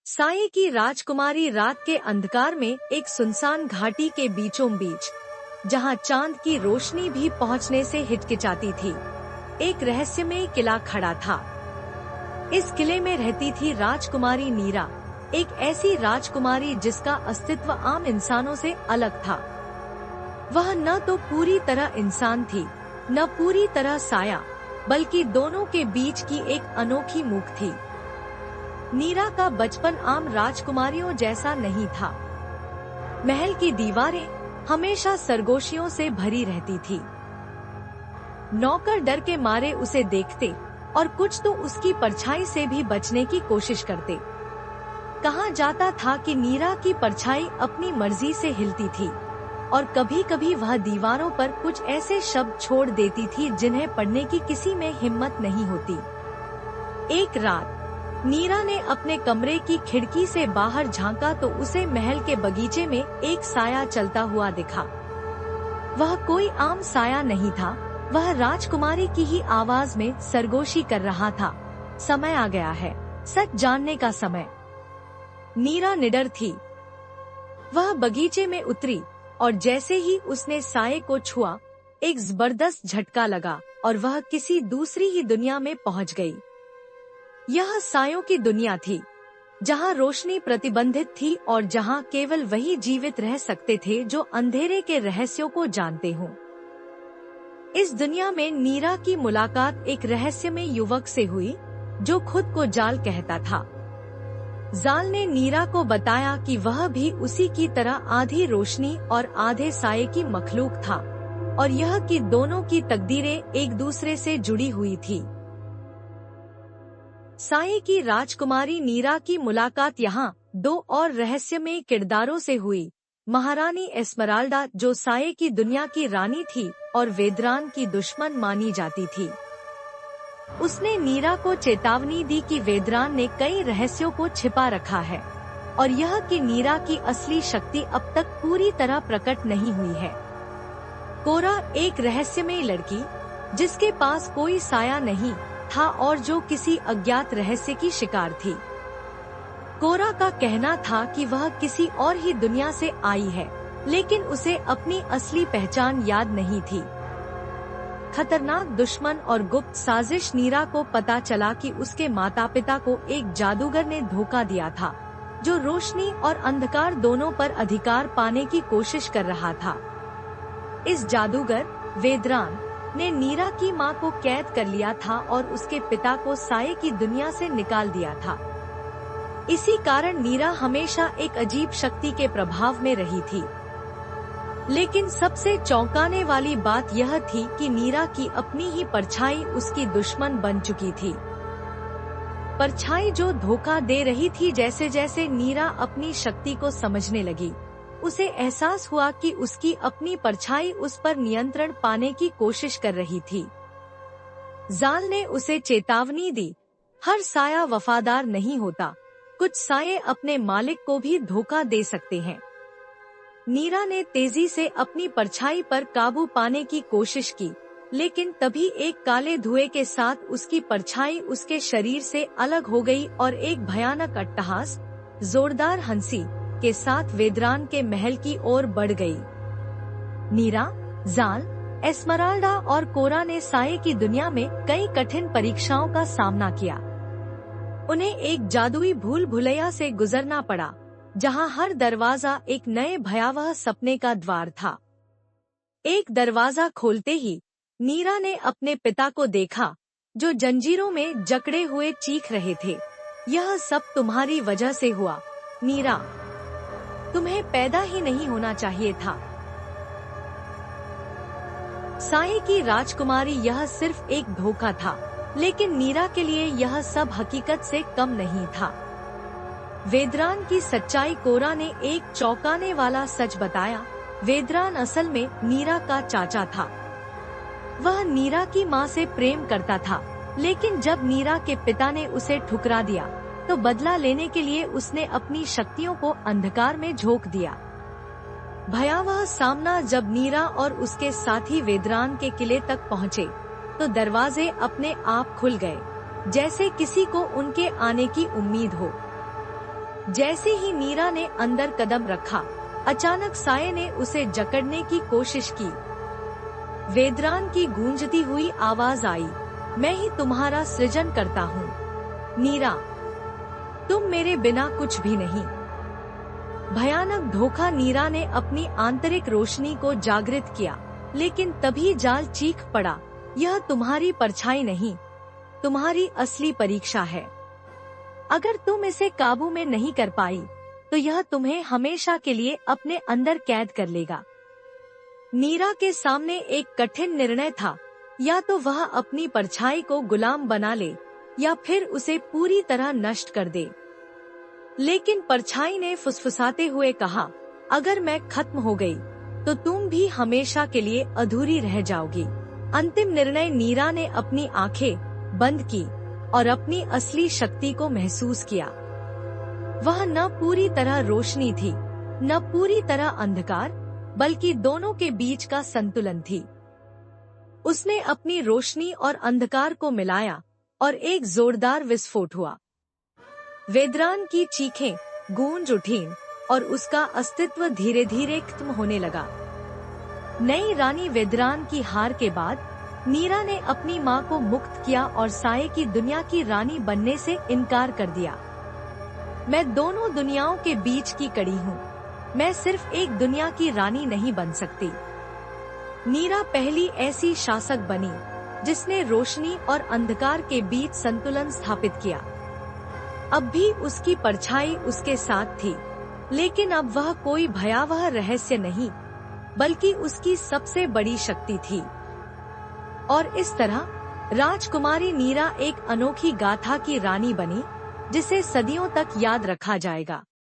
साये की राजकुमारी रात के अंधकार में एक सुनसान घाटी के बीचों बीच, जहां चांद की रोशनी भी पहुंचने से हिचकिचाती थी, एक रहस्यमय किला खड़ा था। इस किले में रहती थी राजकुमारी नीरा, एक ऐसी राजकुमारी जिसका अस्तित्व आम इंसानों से अलग था। वह न तो पूरी तरह इंसान थी, न पूरी तरह साया, बल्कि दोनों के बीच की एक अनोखी मूक थी। नीरा का बचपन आम राजकुमारियों जैसा नहीं था। महल की दीवारें हमेशा सरगोशियों से भरी रहती थी। नौकर डर के मारे उसे देखते और कुछ तो उसकी परछाई से भी बचने की कोशिश करते। कहा जाता था कि नीरा की परछाई अपनी मर्जी से हिलती थी और कभी कभी वह दीवारों पर कुछ ऐसे शब्द छोड़ देती थी जिन्हें पढ़ने की किसी में हिम्मत नहीं होती। एक रात नीरा ने अपने कमरे की खिड़की से बाहर झांका तो उसे महल के बगीचे में एक साया चलता हुआ दिखा। वह कोई आम साया नहीं था, वह राजकुमारी की ही आवाज में सरगोशी कर रहा था। समय आ गया है, सच जानने का समय। नीरा निडर थी। वह बगीचे में उतरी और जैसे ही उसने साये को छुआ, एक जबरदस्त झटका लगा और वह किसी दूसरी ही दुनिया में पहुंच गई। यह सायों की दुनिया थी, जहां रोशनी प्रतिबंधित थी और जहां केवल वही जीवित रह सकते थे जो अंधेरे के रहस्यों को जानते हों। इस दुनिया में नीरा की मुलाकात एक रहस्यमय युवक से हुई, जो खुद को जाल कहता था। जाल ने नीरा को बताया कि वह भी उसी की तरह आधी रोशनी और आधे साये की मखलूक था और यह कि दोनों की तकदीरें एक दूसरे से जुड़ी हुई थी। साये की राजकुमारी नीरा की मुलाकात यहाँ दो और रहस्यमय किरदारों से हुई। महारानी एस्मराल्डा, जो साये की दुनिया की रानी थी और वेदरान की दुश्मन मानी जाती थी। उसने नीरा को चेतावनी दी कि वेदरान ने कई रहस्यों को छिपा रखा है और यह कि नीरा की असली शक्ति अब तक पूरी तरह प्रकट नहीं हुई है। कोरा, एक रहस्यमय लड़की जिसके पास कोई साया नहीं था और जो किसी अज्ञात रहस्य की शिकार थी। कोरा का कहना था कि वह किसी और ही दुनिया से आई है, लेकिन उसे अपनी असली पहचान याद नहीं थी। खतरनाक दुश्मन और गुप्त साजिश। नीरा को पता चला कि उसके माता पिता को एक जादूगर ने धोखा दिया था, जो रोशनी और अंधकार दोनों पर अधिकार पाने की कोशिश कर रहा था। इस जादूगर वेदरान ने नीरा की मां को कैद कर लिया था और उसके पिता को साये की दुनिया से निकाल दिया था। इसी कारण नीरा हमेशा एक अजीब शक्ति के प्रभाव में रही थी। लेकिन सबसे चौंकाने वाली बात यह थी कि नीरा की अपनी ही परछाई उसकी दुश्मन बन चुकी थी। परछाई जो धोखा दे रही थी। जैसे जैसे नीरा अपनी शक्ति को समझने लगी, उसे एहसास हुआ कि उसकी अपनी परछाई उस पर नियंत्रण पाने की कोशिश कर रही थी। जाल ने उसे चेतावनी दी, हर साया वफादार नहीं होता, कुछ साये अपने मालिक को भी धोखा दे सकते हैं। नीरा ने तेजी से अपनी परछाई पर काबू पाने की कोशिश की, लेकिन तभी एक काले धुएं के साथ उसकी परछाई उसके शरीर से अलग हो गई और एक भयानक अट्टहास, जोरदार हंसी के साथ वेदरान के महल की ओर बढ़ गई। नीरा, जाल, एस्मराल्डा और कोरा ने साये की दुनिया में कई कठिन परीक्षाओं का सामना किया। उन्हें एक जादुई भूल भुलैया से गुजरना पड़ा, जहां हर दरवाजा एक नए भयावह सपने का द्वार था। एक दरवाजा खोलते ही नीरा ने अपने पिता को देखा, जो जंजीरों में जकड़े हुए चीख रहे थे। यह सब तुम्हारी वजह से हुआ नीरा, तुम्हें पैदा ही नहीं होना चाहिए था। साये की राजकुमारी, यह सिर्फ एक धोखा था, लेकिन नीरा के लिए यह सब हकीकत से कम नहीं था। वेदरान की सच्चाई। कोरा ने एक चौंकाने वाला सच बताया, वेदरान असल में नीरा का चाचा था। वह नीरा की मां से प्रेम करता था, लेकिन जब नीरा के पिता ने उसे ठुकरा दिया तो बदला लेने के लिए उसने अपनी शक्तियों को अंधकार में झोंक दिया। भयावह सामना। जब नीरा और उसके साथी वेदरान के किले तक पहुँचे, तो दरवाजे अपने आप खुल गए, जैसे किसी को उनके आने की उम्मीद हो। जैसे ही नीरा ने अंदर कदम रखा, अचानक साये ने उसे जकड़ने की कोशिश की। वेदरान की गूंजती हुई आवाज आई, मैं ही तुम्हारा सृजन करता हूँ। नीरा, तुम मेरे बिना कुछ भी नहीं। भयानक धोखा। नीरा ने अपनी आंतरिक रोशनी को जागृत किया, लेकिन तभी जाल चीख पड़ा, यह तुम्हारी परछाई नहीं, तुम्हारी असली परीक्षा है। अगर तुम इसे काबू में नहीं कर पाई, तो यह तुम्हें हमेशा के लिए अपने अंदर कैद कर लेगा। नीरा के सामने एक कठिन निर्णय था, या तो वह अपनी परछाई को गुलाम बना ले या फिर उसे पूरी तरह नष्ट कर दे। लेकिन परछाई ने फुसफुसाते हुए कहा, अगर मैं खत्म हो गई, तो तुम भी हमेशा के लिए अधूरी रह जाओगी। अंतिम निर्णय। नीरा ने अपनी आंखें बंद की और अपनी असली शक्ति को महसूस किया। वह न पूरी तरह रोशनी थी, न पूरी तरह अंधकार, बल्कि दोनों के बीच का संतुलन थी। उसने अपनी रोशनी और अंधकार को मिलाया और एक जोरदार विस्फोट हुआ। वेदरान की चीखें गूंज उठीं और उसका अस्तित्व धीरे धीरे खत्म होने लगा। नई रानी वेदरान की हार के बाद नीरा ने अपनी मां को मुक्त किया और साये की दुनिया की रानी बनने से इनकार कर दिया। मैं दोनों दुनियाओं के बीच की कड़ी हूँ। मैं सिर्फ एक दुनिया की रानी नहीं बन सकती। नीरा पहली ऐसी शासक बनी जिसने रोशनी और अंधकार के बीच संतुलन स्थापित किया। अब भी उसकी परछाई उसके साथ थी, लेकिन अब वह कोई भयावह रहस्य नहीं, बल्कि उसकी सबसे बड़ी शक्ति थी। और इस तरह राजकुमारी नीरा एक अनोखी गाथा की रानी बनी, जिसे सदियों तक याद रखा जाएगा।